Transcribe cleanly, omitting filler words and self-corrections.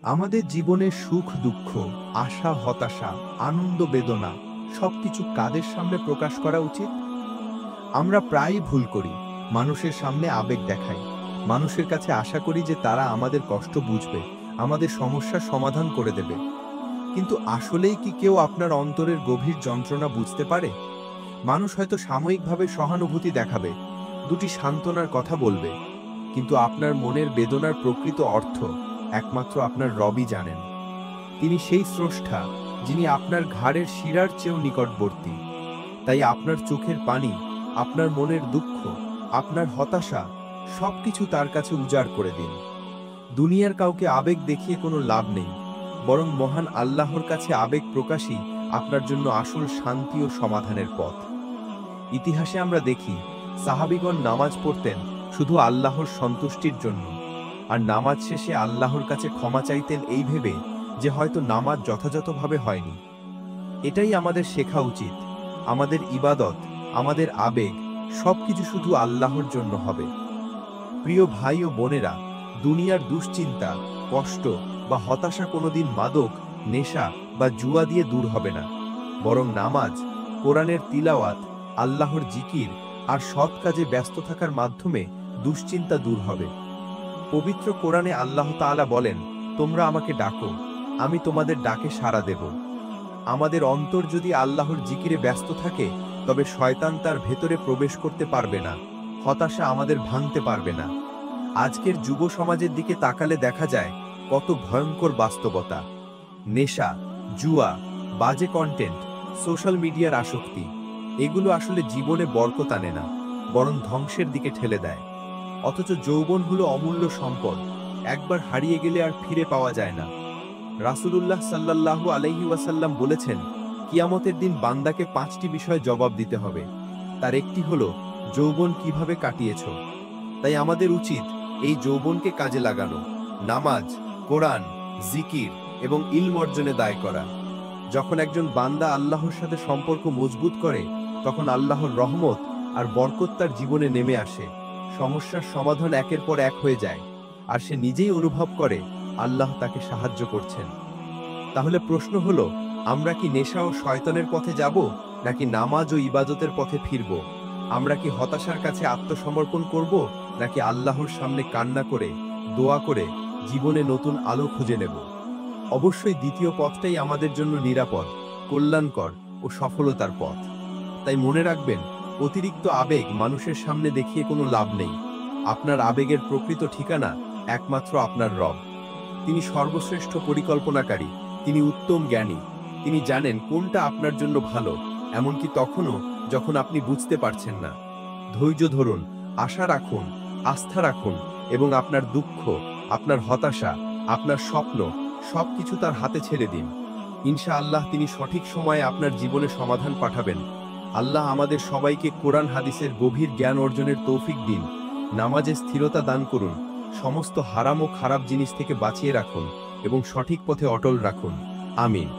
আমাদের জীবনের সুখ দুঃখ, আশা হতাশা, আনন্দ বেদনা সবকিছু কাদের সামনে প্রকাশ করা উচিত? আমরা প্রায়ই ভুল করি, মানুষের সামনে আবেগ দেখাই, মানুষের কাছে আশা করি যে তারা আমাদের কষ্ট বুঝবে, আমাদের সমস্যার সমাধান করে দেবে। কিন্তু আসলেই কি কেউ আপনার অন্তরের গভীর যন্ত্রণা বুঝতে পারে? মানুষ হয়তো সাময়িকভাবে সহানুভূতি দেখাবে, দুটি সান্ত্বনার কথা বলবে, কিন্তু আপনার মনের বেদনার প্রকৃত অর্থ একমাত্র আপনার রবই জানেন। তিনি সেই স্রষ্টা যিনি আপনার ঘাড়ের শিরার চেয়েও নিকটবর্তী। তাই আপনার চোখের পানি, আপনার মনের দুঃখ, আপনার হতাশা সবকিছু তার কাছে উজাড় করে দিন। দুনিয়ার কাউকে আবেগ দেখিয়ে কোনো লাভ নেই, বরং মহান আল্লাহর কাছে আবেগ প্রকাশই আপনার জন্য আসল শান্তি ও সমাধানের পথ। ইতিহাসে আমরা দেখি সাহাবীগণ নামাজ পড়তেন শুধু আল্লাহর সন্তুষ্টির জন্য, আর নামাজ শেষে আল্লাহর কাছে ক্ষমা চাইতেন এই ভেবে যে হয়তো নামাজ যথাযথভাবে হয়নি। এটাই আমাদের শেখা উচিত, আমাদের ইবাদত, আমাদের আবেগ সবকিছু শুধু আল্লাহর জন্য হবে। প্রিয় ভাই ও বোনেরা, দুনিয়ার দুশ্চিন্তা, কষ্ট বা হতাশা কোনোদিন মাদক, নেশা বা জুয়া দিয়ে দূর হবে না, বরং নামাজ, কোরআনের তিলাওয়াত, আল্লাহর জিকির আর সৎ কাজে ব্যস্ত থাকার মাধ্যমে দুশ্চিন্তা দূর হবে। পবিত্র কোরআনে আল্লাহ তাআলা বলেন, তোমরা আমাকে ডাকো, আমি তোমাদের ডাকে সাড়া দেব। আমাদের অন্তর যদি আল্লাহর জিকিরে ব্যস্ত থাকে, তবে শয়তান তার ভেতরে প্রবেশ করতে পারবে না, হতাশা আমাদের ভাঙতে পারবে না। আজকের যুব সমাজের দিকে তাকালে দেখা যায় কত ভয়ঙ্কর বাস্তবতা। নেশা, জুয়া, বাজে কন্টেন্ট, সোশ্যাল মিডিয়ার আসক্তি, এগুলো আসলে জীবনে বরকত আনে না, বরং ধ্বংসের দিকে ঠেলে দেয়। অথচ যৌবন হলো অমূল্য সম্পদ, একবার হারিয়ে গেলে আর ফিরে পাওয়া যায় না। রাসূলুল্লাহ সাল্লাল্লাহু আলাইহি ওয়াসাল্লাম বলেছেন, কিয়ামতের দিন বান্দাকে 5টি বিষয় জবাব দিতে হবে। তার একটি হলো যৌবন কিভাবে কাটিয়েছো। তাই আমাদের উচিত এই যৌবনকে কাজে লাগানো, নামাজ, কোরআন, জিকির এবং ইলম অর্জনে দায় করা। যখন একজন বান্দা আল্লাহর সাথে সম্পর্ক মজবুত করে, তখন আল্লাহর রহমত আর বরকত তার জীবনে নেমে আসে। সমস্যার সমাধান একের পর এক হয়ে যায়, আর সে নিজেই অনুভব করে আল্লাহ তাকে সাহায্য করছেন। তাহলে প্রশ্ন হলো, আমরা কি নেশা ও শয়তানের পথে যাব, নাকি নামাজ ও ইবাদতের পথে ফিরব? আমরা কি হতাশার কাছে আত্মসমর্পণ করব, নাকি আল্লাহর সামনে কান্না করে, দোয়া করে জীবনে নতুন আলো খুঁজে নেব? অবশ্যই দ্বিতীয় পথটাই আমাদের জন্য নিরাপদ, কল্যাণকর ও সফলতার পথ। তাই মনে রাখবেন, অতিরিক্ত আবেগ মানুষের সামনে দেখিয়ে কোনো লাভ নেই। আপনার আবেগের প্রকৃত ঠিকানা একমাত্র আপনার রব। তিনি সর্বশ্রেষ্ঠ পরিকল্পনাকারী, তিনি উত্তম জ্ঞানী। তিনি জানেন কোনটা আপনার জন্য ভালো, এমনকি তখনও যখন আপনি বুঝতে পারছেন না। ধৈর্য ধরুন, আশা রাখুন, আস্থা রাখুন এবং আপনার দুঃখ, আপনার হতাশা, আপনার স্বপ্ন সবকিছু তার হাতে ছেড়ে দিন। ইনশাআল্লাহ তিনি সঠিক সময়ে আপনার জীবনে সমাধান পাঠাবেন। আল্লাহ আমাদের সবাইকে কোরআন হাদিসের গভীর জ্ঞান অর্জনের তৌফিক দিন। নামাজে স্থিরতা দান করুন, সমস্ত হারাম ও খারাপ জিনিস থেকে বাঁচিয়ে রাখুন এবং সঠিক পথে অটল রাখুন। আমিন।